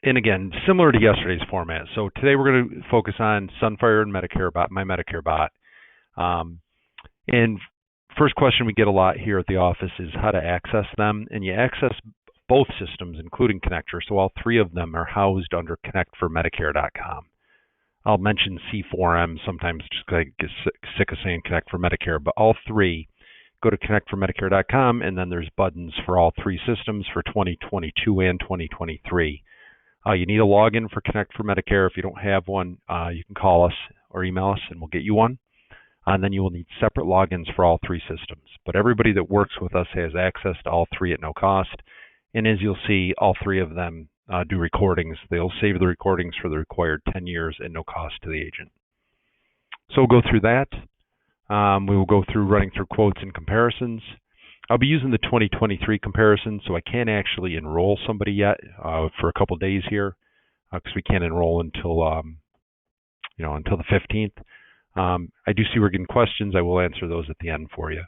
And again, similar to yesterday's format. So today we're going to focus on Sunfire and MyMedicareBot, MyMedicareBot. And first question we get a lot here at the office is how to access them. And you access both systems, including Connector. So all three of them are housed under connectformedicare.com. I'll mention C4M sometimes just because I get sick of saying Connect for Medicare, but all three go to connectformedicare.com, and then there's buttons for all three systems for 2022 and 2023. You need a login for Connect for Medicare. If you don't have one, you can call us or email us, and we'll get you one. And then you will need separate logins for all three systems. But everybody that works with us has access to all three at no cost. And as you'll see, all three of them do recordings. They'll save the recordings for the required 10 years at no cost to the agent. So we'll go through that. We will go through running through quotes and comparisons. I'll be using the 2023 comparison, so I can't actually enroll somebody yet for a couple days here because we can't enroll until until the 15th. I do see we're getting questions. I will answer those at the end for you,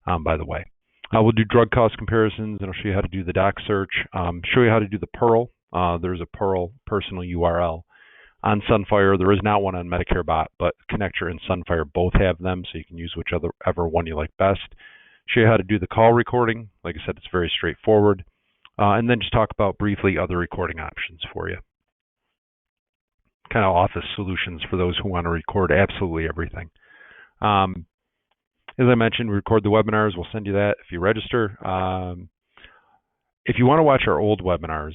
by the way. We'll do drug cost comparisons, and I'll show you how to do the doc search, show you how to do the Pearl. There's a Pearl personal URL on Sunfire. There is not one on MedicareBot, but Connector and Sunfire both have them, so you can use whichever one you like best. Show you how to do the call recording. Like I said, it's very straightforward. And then just talk about briefly other recording options for you. Kind of office solutions for those who want to record absolutely everything. As I mentioned, we record the webinars. We'll send you that if you register. If you want to watch our old webinars,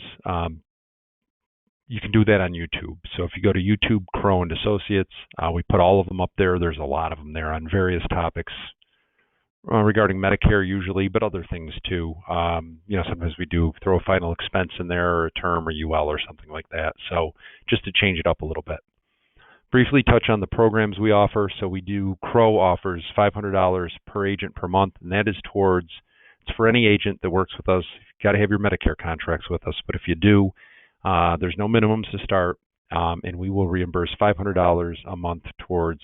you can do that on YouTube. So if you go to YouTube, Crow and Associates, we put all of them up there. There's a lot of them there on various topics regarding Medicare usually, but other things too. Sometimes we do throw a final expense in there or a term or UL or something like that. So just to change it up a little bit. Briefly touch on the programs we offer. So we do, Crow offers $500 per agent per month, and that is it's for any agent that works with us. You've got to have your Medicare contracts with us, but if you do, there's no minimums to start, and we will reimburse $500 a month towards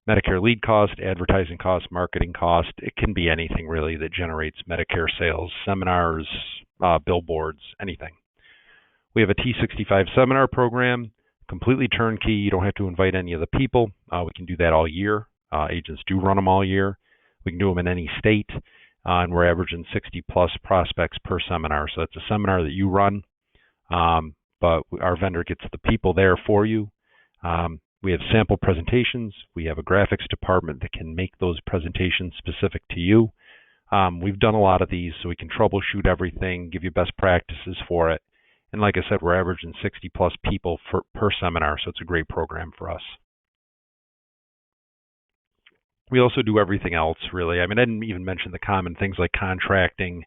Medicare lead cost, advertising cost, marketing cost. It can be anything really that generates Medicare sales, seminars, billboards, anything. We have a T65 seminar program, completely turnkey. You don't have to invite any of the people. We can do that all year. Agents do run them all year. We can do them in any state, and we're averaging 60 plus prospects per seminar. So it's a seminar that you run, but our vendor gets the people there for you. We have sample presentations. We have a graphics department that can make those presentations specific to you. We've done a lot of these, so we can troubleshoot everything, give you best practices for it. And like I said, we're averaging 60 plus people per seminar, so it's a great program for us. We also do everything else, really. I mean, I didn't even mention the common things like contracting,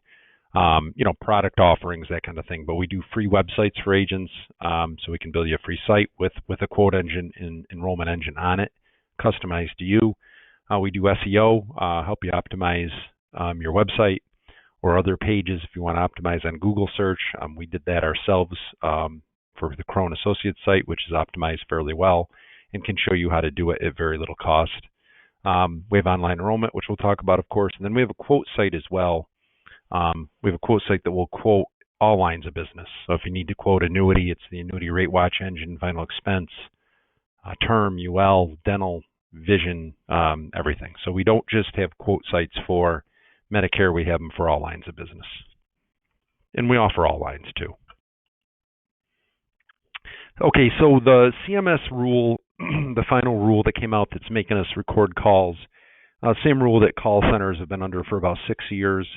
product offerings, that kind of thing. But we do free websites for agents, so we can build you a free site with a quote engine and enrollment engine on it, customized to you. We do SEO, help you optimize your website or other pages if you want to optimize on Google search. We did that ourselves for the Crow and Associates site, which is optimized fairly well and can show you how to do it at very little cost. We have online enrollment, which we'll talk about, of course. And then we have a quote site as well. We have a quote site that will quote all lines of business. So if you need to quote annuity, it's the annuity rate watch engine, final expense, term, UL, dental, vision, everything. So we don't just have quote sites for Medicare, we have them for all lines of business. And we offer all lines too. Okay, so the CMS rule, the final rule that came out that's making us record calls, same rule that call centers have been under for about 6 years.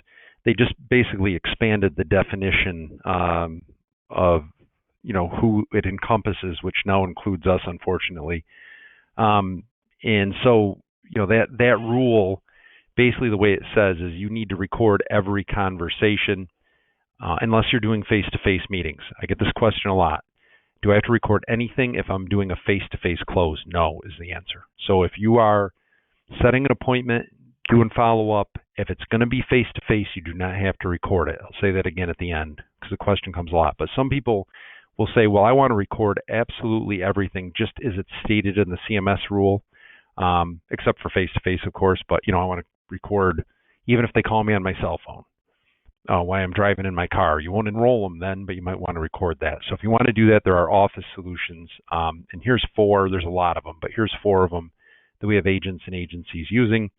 They just basically expanded the definition of who it encompasses, which now includes us, unfortunately. And so that rule, basically the way it says is you need to record every conversation unless you're doing face-to-face meetings. I get this question a lot. Do I have to record anything if I'm doing a face-to-face close? No is the answer. So if you are setting an appointment, doing follow-up, if it's going to be face-to-face, you do not have to record it. I'll say that again at the end because the question comes a lot. But some people will say, well, I want to record absolutely everything just as it's stated in the CMS rule, except for face-to-face, of course. But, I want to record even if they call me on my cell phone. while I'm driving in my car. You won't enroll them then, but you might want to record that. So if you want to do that, there are office solutions. And here's 4. There's a lot of them, but here's 4 of them that we have agents and agencies using.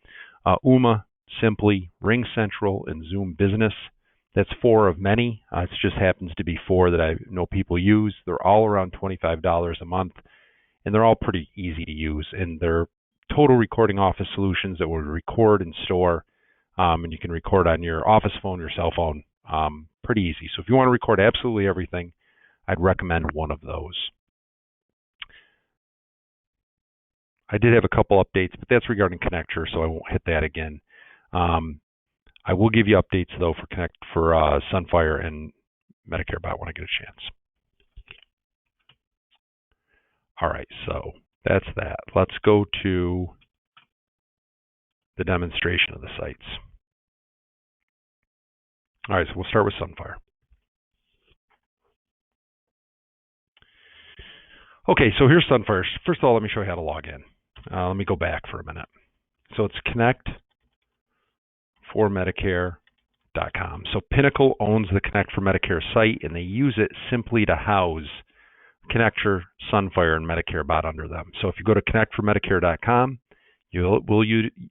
UMA, Simply, Ring Central, and Zoom Business. That's 4 of many. It just happens to be 4 that I know people use. They're all around $25 a month, and they're all pretty easy to use. And they're total recording office solutions that will record and store. And you can record on your office phone, your cell phone, pretty easy. So if you want to record absolutely everything, I'd recommend one of those. I did have a couple updates, but that's regarding Connector, so I won't hit that again. I will give you updates though for Sunfire and MedicareBot when I get a chance. All right, so that's that. Let's go to the demonstration of the sites. All right, so we'll start with Sunfire. Okay, so here's Sunfire. First of all, let me show you how to log in. Let me go back for a minute. So it's Connect for Medicare.com. So Pinnacle owns the Connect for Medicare site, and they use it simply to house Connector, Sunfire, and MedicareBot under them. So if you go to connectformedicare.com, you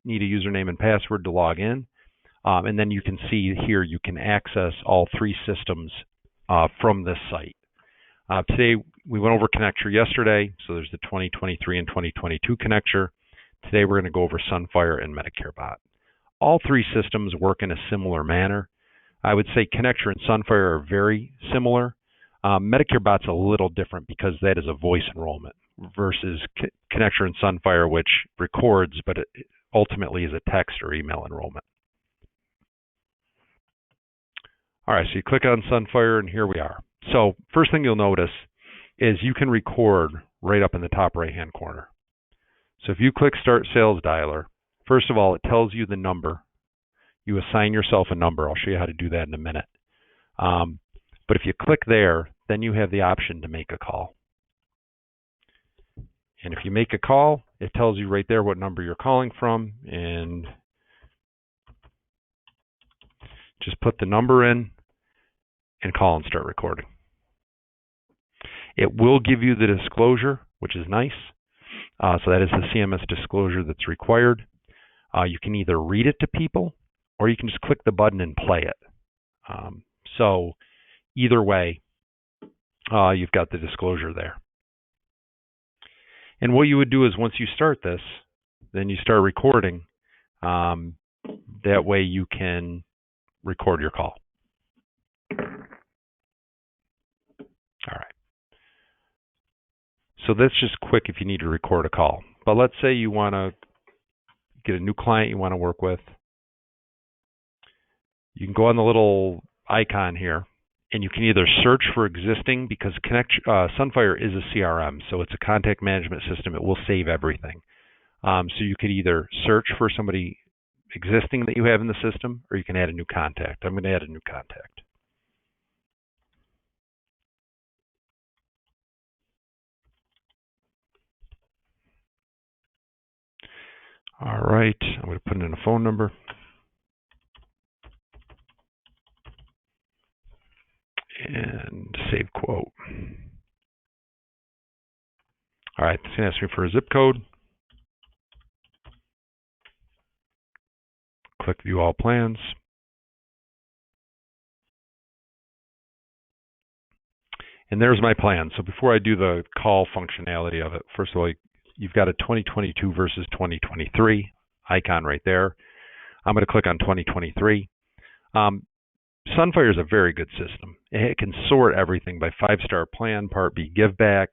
need a username and password to log in. And then you can see here you can access all 3 systems from this site. Today we went over Connector yesterday, so there's the 2023 and 2022 Connector. Today we're going to go over Sunfire and MedicareBot. All 3 systems work in a similar manner. I would say Connector and Sunfire are very similar. MedicareBot's a little different because that is a voice enrollment versus Connector and Sunfire, which records, but it ultimately is a text or email enrollment. All right, so you click on Sunfire, and here we are. So first thing you'll notice is you can record right up in the top right-hand corner. So if you click Start Sales Dialer, first of all, it tells you the number. You assign yourself a number. I'll show you how to do that in a minute. But if you click there, then you have the option to make a call. And if you make a call, it tells you right there what number you're calling from, and just put the number in and call and start recording. It will give you the disclosure, which is nice. So that is the CMS disclosure that's required. You can either read it to people, or you can just click the button and play it. So either way, you've got the disclosure there. And what you would do is once you start this, then you start recording. That way you can record your call. All right. So that's just quick if you need to record a call. But let's say you want to get a new client you want to work with. You can go on the little icon here, and you can either search for existing, because Sunfire is a CRM, so it's a contact management system. It will save everything. So you could either search for somebody existing that you have in the system, or you can add a new contact. I'm going to add a new contact. All right, I'm going to put in a phone number. And save quote. All right, it's going to ask me for a zip code. Click View All Plans. And there's my plan. So before I do the call functionality of it, first of all, you've got a 2022 versus 2023 icon right there. I'm going to click on 2023. Sunfire is a very good system. It can sort everything by 5-star plan, Part B give back.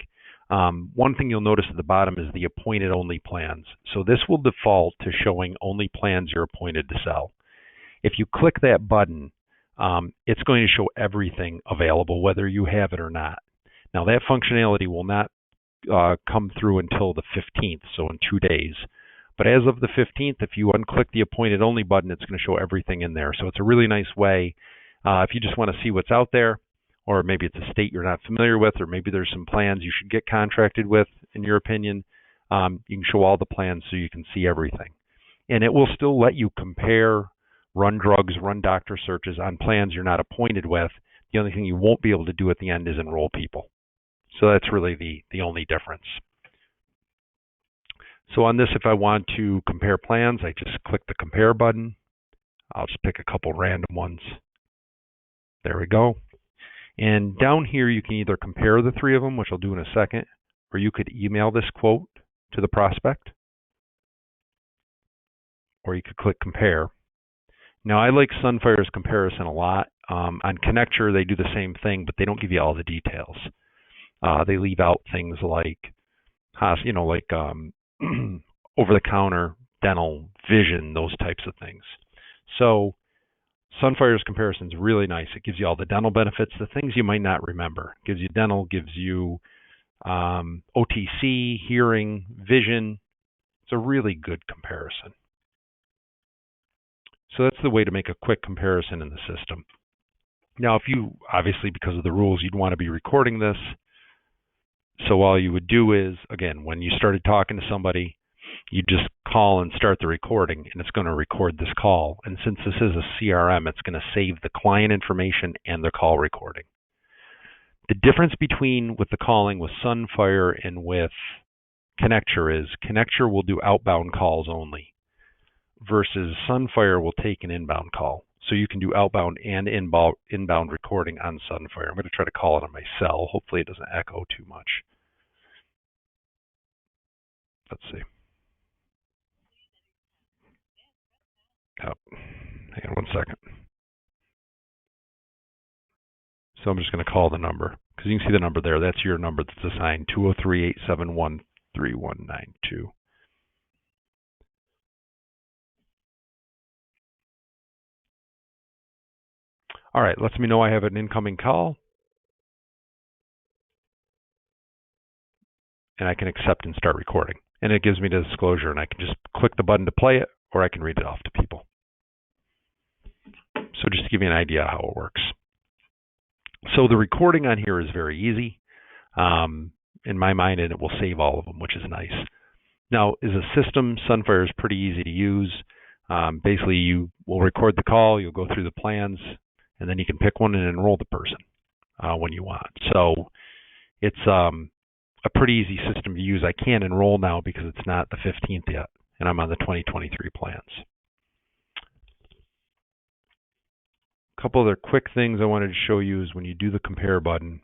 One thing you'll notice at the bottom is the appointed only plans. So this will default to showing only plans you're appointed to sell. If you click that button, it's going to show everything available, whether you have it or not. Now that functionality will not come through until the 15th, so in 2 days. But as of the 15th, if you unclick the appointed only button, it's going to show everything in there. So it's a really nice way if you just want to see what's out there, or maybe it's a state you're not familiar with, or maybe there's some plans you should get contracted with, in your opinion. You can show all the plans so you can see everything. And it will still let you compare run drugs, run doctor searches on plans you're not appointed with. The only thing you won't be able to do at the end is enroll people. So that's really the only difference. So on this, if I want to compare plans, I just click the compare button. I'll just pick a couple random ones. There we go. And down here, you can either compare the three of them, which I'll do in a second, or you could email this quote to the prospect, or you could click compare. Now, I like Sunfire's comparison a lot. On Connecture, they do the same thing, but they don't give you all the details. They leave out things like, over-the-counter, dental, vision, those types of things. So Sunfire's comparison is really nice. It gives you all the dental benefits, the things you might not remember. It gives you dental, gives you OTC, hearing, vision. It's a really good comparison. So that's the way to make a quick comparison in the system. Now, if you, obviously because of the rules, you'd want to be recording this. So all you would do is, again, when you started talking to somebody, you just call and start the recording, and it's going to record this call. And since this is a CRM, it's going to save the client information and the call recording. The difference between with the calling with Sunfire and with Connecture is Connecture will do outbound calls only, versus Sunfire will take an inbound call. So you can do outbound and inbound recording on Sunfire. I'm going to try to call it on my cell. Hopefully it doesn't echo too much. Let's see. Oh, hang on one second. So I'm just going to call the number, because you can see the number there. That's your number that's assigned, 203-871-3192. All right, lets me know I have an incoming call. And I can accept and start recording. And it gives me the disclosure, and I can just click the button to play it, or I can read it off to people. So just to give you an idea how it works. So the recording on here is very easy, in my mind, and it will save all of them, which is nice. Now, as a system, Sunfire is pretty easy to use. Basically, you will record the call, you'll go through the plans, and then you can pick one and enroll the person when you want. So it's a pretty easy system to use. I can't enroll now because it's not the 15th yet, and I'm on the 2023 plans. A couple other quick things I wanted to show you is when you do the compare button,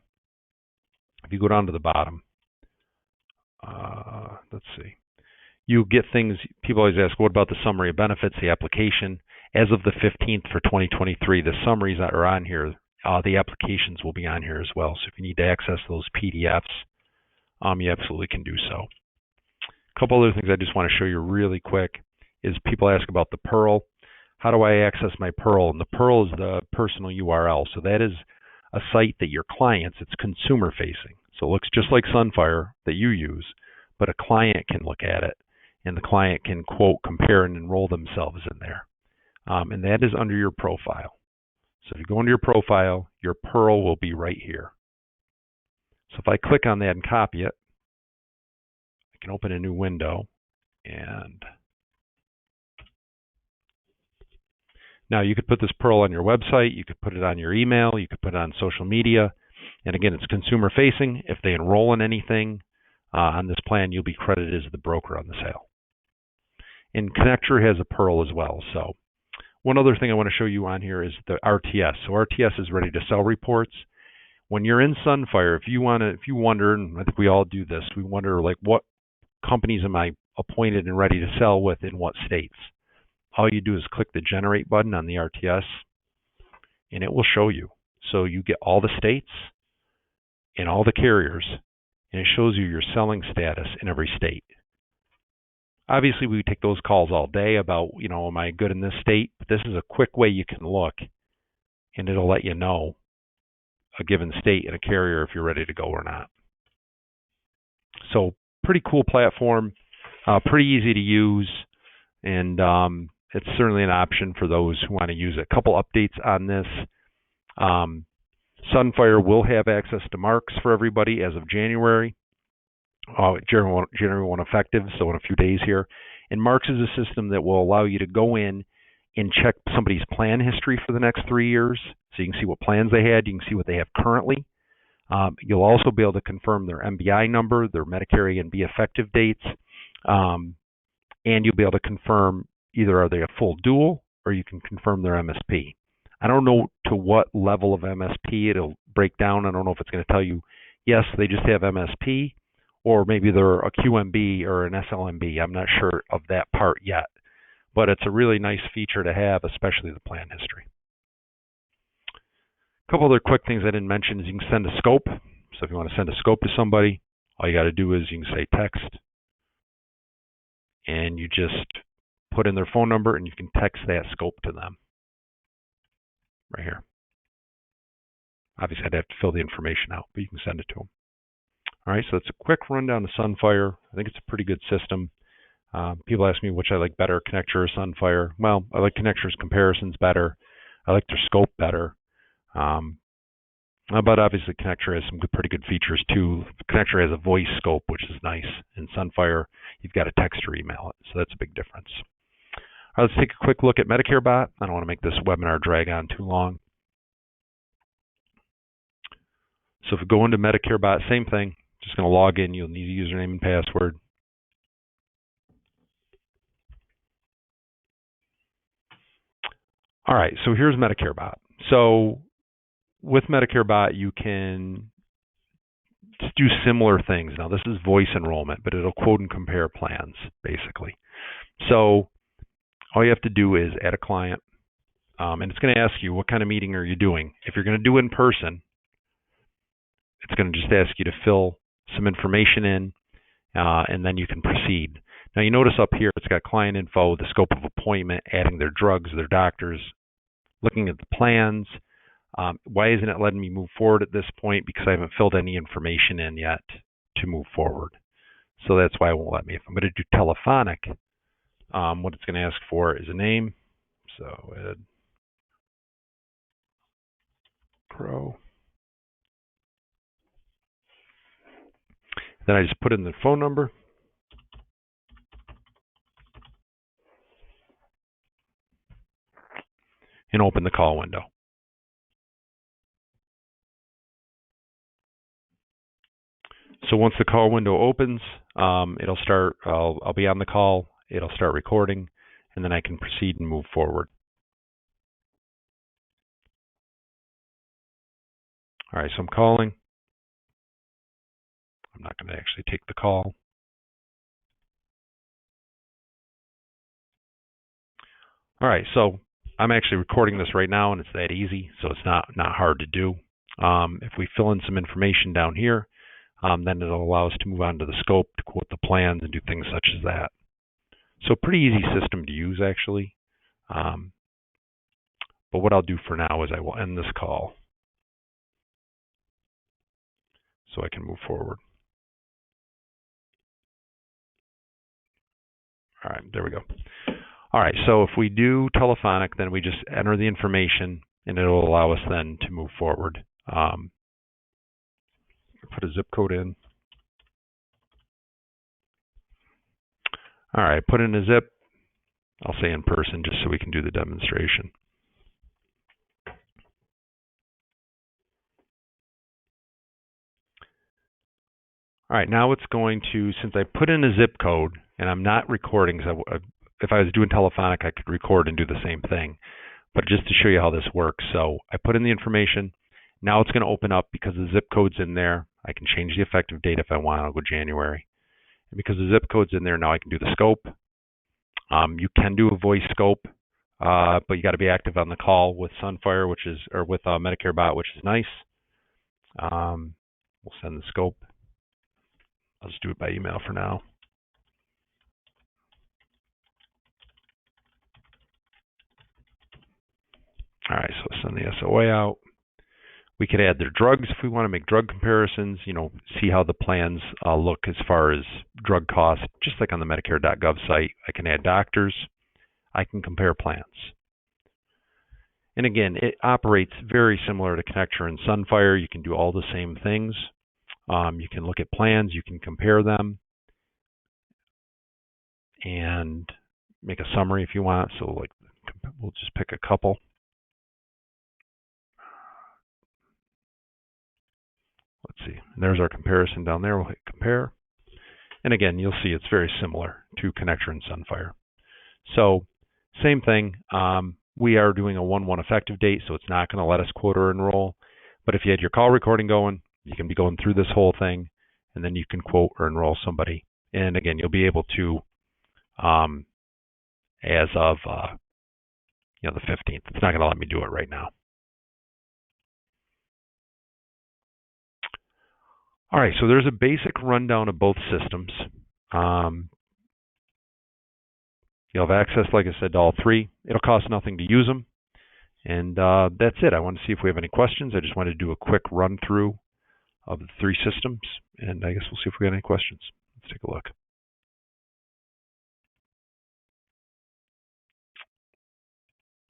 if you go down to the bottom, let's see, you get things, people always ask, what about the summary of benefits, the application? As of the 15th for 2023, the summaries that are on here, the applications will be on here as well. So if you need to access those PDFs, you absolutely can do so. A couple other things I just want to show you really quick is people ask about the Pearl. How do I access my Pearl? And the Pearl is the personal URL. So that is a site that your clients, it's consumer facing. So it looks just like Sunfire that you use, but a client can look at it, and the client can, quote, compare and enroll themselves in there. And that is under your profile. So if you go into your profile, your Pearl will be right here. So if I click on that and copy it, I can open a new window, and now you could put this Pearl on your website, you could put it on your email, you could put it on social media, and again, it's consumer facing. If they enroll in anything on this plan, you'll be credited as the broker on the sale. And Connecture has a Pearl as well. So one other thing I want to show you on here is the RTS. So RTS is ready to sell reports. When you're in Sunfire, if you wonder, and I think we all do this, we wonder like what companies am I appointed and ready to sell with in what states? All you do is click the generate button on the RTS, and it will show you. So you get all the states and all the carriers, and it shows you your selling status in every state. Obviously, we take those calls all day about, am I good in this state? But this is a quick way you can look, and it'll let you know a given state and a carrier if you're ready to go or not. So pretty cool platform, pretty easy to use, and it's certainly an option for those who want to use it. A couple updates on this. Sunfire will have access to Marks for everybody as of January. January 1 effective, so in a few days here. And Marks is a system that will allow you to go in and check somebody's plan history for the next 3 years. So you can see what plans they had. You can see what they have currently. You'll also be able to confirm their MBI number, their Medicare A and B effective dates, and you'll be able to confirm either are they a full dual or you can confirm their MSP. I don't know to what level of MSP it'll break down. I don't know if it's going to tell you, yes, they just have MSP, or maybe they're a QMB or an SLMB. I'm not sure of that part yet, but it's a really nice feature to have, especially the plan history. A couple other quick things I didn't mention is you can send a scope. So if you want to send a scope to somebody, all you got to do is you can say text, and you just put in their phone number, and you can text that scope to them right here. Obviously, I'd have to fill the information out, but you can send it to them. All right, so that's a quick rundown of Sunfire. I think it's a pretty good system. People ask me which I like better, Connector or Sunfire. Well, I like Connector's comparisons better. I like their scope better. But obviously, Connector has some pretty good features too. Connector has a voice scope, which is nice. In Sunfire, you've got to text or email it, so that's a big difference. All right, let's take a quick look at MedicareBot. I don't want to make this webinar drag on too long. So if we go into MedicareBot, same thing. Just going to log in. You'll need a username and password. All right, so here's MedicareBot. So with MedicareBot, you can do similar things. Now, this is voice enrollment, but it'll quote and compare plans, basically. So all you have to do is add a client, and it's going to ask you what kind of meeting are you doing. If you're going to do in person, it's going to just ask you to fill some information in, and then you can proceed. Now, you notice up here, it's got client info, the scope of appointment, adding their drugs, their doctors, looking at the plans. Why isn't it letting me move forward at this point? Because I haven't filled any information in yet to move forward. So that's why it won't let me. If I'm going to do telephonic, what it's going to ask for is a name. So Ed Crow. Then I just put in the phone number. And open the call window. So once the call window opens, it'll start. I'll be on the call. It'll start recording, and then I can proceed and move forward. All right, so I'm calling. I'm not going to actually take the call. All right, so I'm actually recording this right now, and it's that easy, so it's not hard to do. If we fill in some information down here, then it'll allow us to move on to the scope, to quote the plans, and do things such as that. So pretty easy system to use, actually. But what I'll do for now is I will end this call so I can move forward. All right, there we go. All right, so if we do telephonic, then we just enter the information, and it will allow us then to move forward. Put a zip code in. All right, put in a zip. I'll say in person just so we can do the demonstration. All right, now it's going to, since I put in a zip code, and I'm not recording, because if I was doing telephonic, I could record and do the same thing. But just to show you how this works, so I put in the information. Now it's going to open up because the zip code's in there. I can change the effective date if I want. I'll go January. And because the zip code's in there, now I can do the scope. You can do a voice scope, but you got to be active on the call with Sunfire, with MedicareBot, which is nice. We'll send the scope. I'll just do it by email for now. All right, so send the SOA out. We could add their drugs if we want to make drug comparisons, see how the plans look as far as drug costs. Just like on the Medicare.gov site, I can add doctors. I can compare plans. And again, it operates very similar to Connector and Sunfire. You can do all the same things. You can look at plans, you can compare them, and make a summary if you want. So like We'll just pick a couple. Let's see. And there's our comparison down there. We'll hit compare. And again, you'll see it's very similar to Connector and Sunfire. So same thing. We are doing a 1/1 effective date, so it's not going to let us quote or enroll. But if you had your call recording going, you can be going through this whole thing, and then you can quote or enroll somebody. And again, you'll be able to, as of the 15th. It's not going to let me do it right now. All right, so there's a basic rundown of both systems. You'll have access, like I said, to all three. It'll cost nothing to use them. And that's it. I want to see if we have any questions. I just wanted to do a quick run through of the three systems, and I guess we'll see if we got any questions. Let's take a look.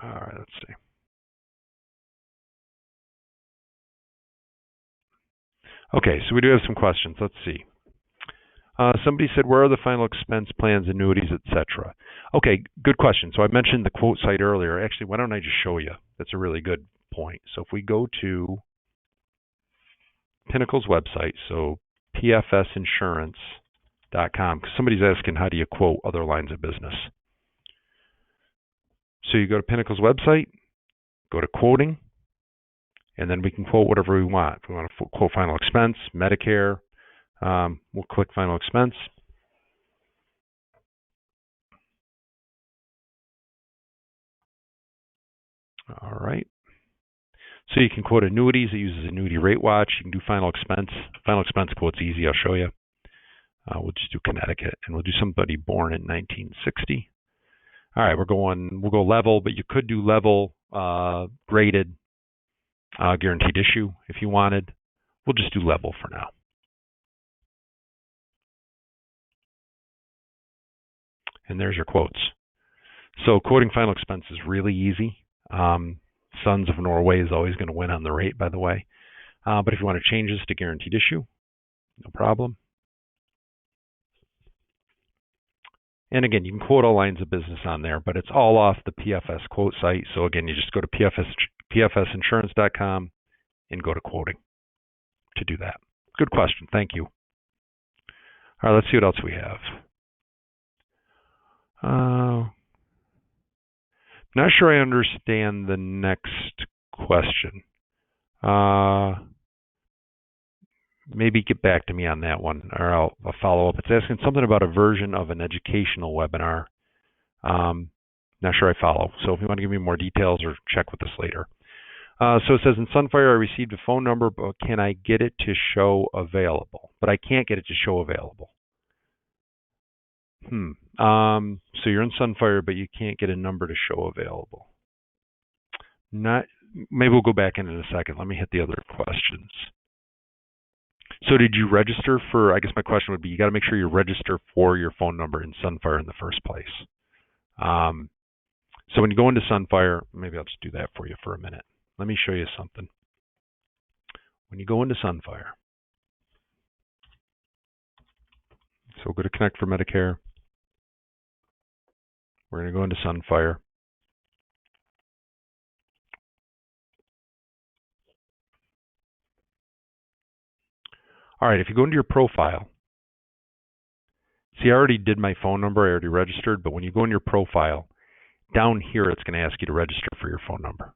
All right, let's see. Okay, so we do have some questions. Let's see. Somebody said, where are the final expense plans, annuities, etc.? Okay, good question. So I mentioned the quote site earlier. Actually, why don't I just show you? That's a really good point. So if we go to Pinnacle's website, so pfsinsurance.com, because somebody's asking, how do you quote other lines of business? So you go to Pinnacle's website, go to quoting, and then we can quote whatever we want. If we want to quote final expense, Medicare, we'll click final expense. All right. So you can quote annuities. It uses Annuity Rate Watch. You can do final expense. Final expense quote's easy. I'll show you. We'll just do Connecticut, and we'll do somebody born in 1960. All right, we'll go level, but you could do level graded guaranteed issue if you wanted. We'll just do level for now. And there's your quotes. So quoting final expense is really easy. Sons of Norway is always going to win on the rate, by the way. But if you want to change this to guaranteed issue, no problem. And again, you can quote all lines of business on there, but it's all off the PFS quote site. So again, you just go to pfsinsurance.com and go to quoting to do that. Good question. Thank you. All right, let's see what else we have. Not sure I understand the next question. Maybe get back to me on that one, or I'll follow up. It's asking something about a version of an educational webinar. Not sure I follow. So if you want to give me more details or check with us later. So it says, in Sunfire, I received a phone number, but can I get it to show available? But I can't get it to show available. So you're in Sunfire, but you can't get a number to show available. Maybe we'll go back in a second. Let me hit the other questions. So did you register for, I guess my question would be, you got to make sure you register for your phone number in Sunfire in the first place. So when you go into Sunfire, maybe I'll just do that for you for a minute. Let me show you something. When you go into Sunfire, so go to Connect for Medicare. We're going to go into Sunfire. All right, if you go into your profile, see, I already did my phone number. I already registered, but when you go in your profile, down here, it's going to ask you to register for your phone number.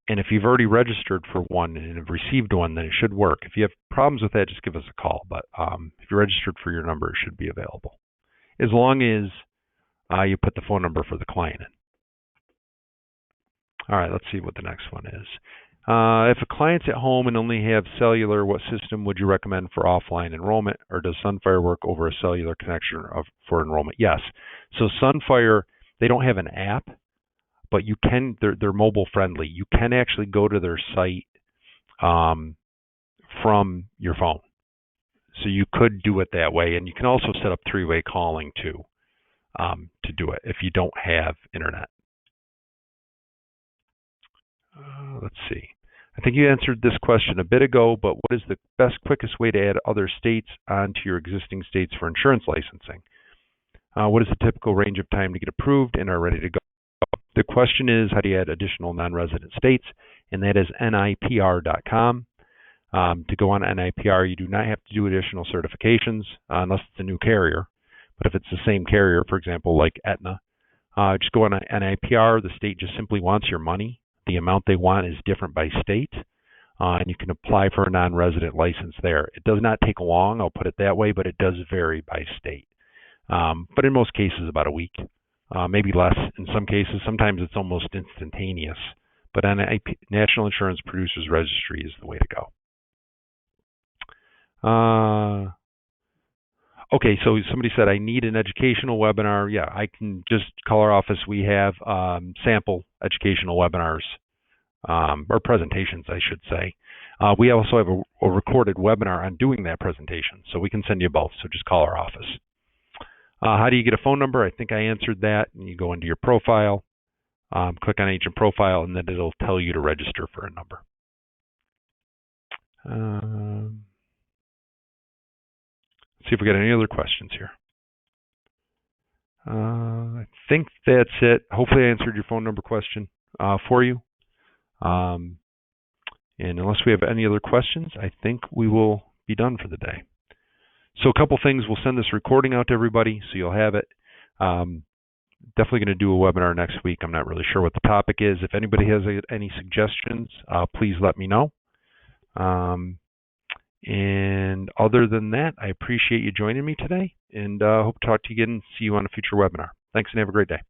And if you've already registered for one and have received one, then it should work. If you have problems with that, just give us a call. But if you're registered for your number, it should be available, as long as you put the phone number for the client in. All right, let's see what the next one is. If a client's at home and only have cellular, what system would you recommend for offline enrollment, or does Sunfire work over a cellular connection for enrollment? Yes. So Sunfire, they don't have an app, but you can. They're mobile friendly. You can actually go to their site from your phone. So you could do it that way, and you can also set up three-way calling too to do it if you don't have internet. Let's see. I think you answered this question a bit ago, but what is the best, quickest way to add other states onto your existing states for insurance licensing? What is the typical range of time to get approved and are ready to go? The question is, how do you add additional non-resident states? And that is NIPR.com. To go on NIPR, you do not have to do additional certifications unless it's a new carrier. But if it's the same carrier, for example, like Aetna, just go on NIPR. The state just simply wants your money. The amount they want is different by state, and you can apply for a non-resident license there. It does not take long, I'll put it that way, but it does vary by state. But in most cases, about a week, maybe less in some cases. Sometimes it's almost instantaneous. But National Insurance Producers Registry is the way to go. Okay, so somebody said, I need an educational webinar. Yeah, I can just call our office. We have sample educational webinars, or presentations, I should say. We also have a recorded webinar on doing that presentation, so we can send you both, so just call our office. How do you get a phone number? I think I answered that. And you go into your profile, click on agent profile, and then it'll tell you to register for a number. See if we got any other questions here. I think that's it. Hopefully I answered your phone number question for you. And unless we have any other questions, I think we will be done for the day. So a couple things. We'll send this recording out to everybody so you'll have it. Definitely going to do a webinar next week. I'm not really sure what the topic is. If anybody has any suggestions, please let me know. And other than that, I appreciate you joining me today, and hope to talk to you again and see you on a future webinar. Thanks, and have a great day.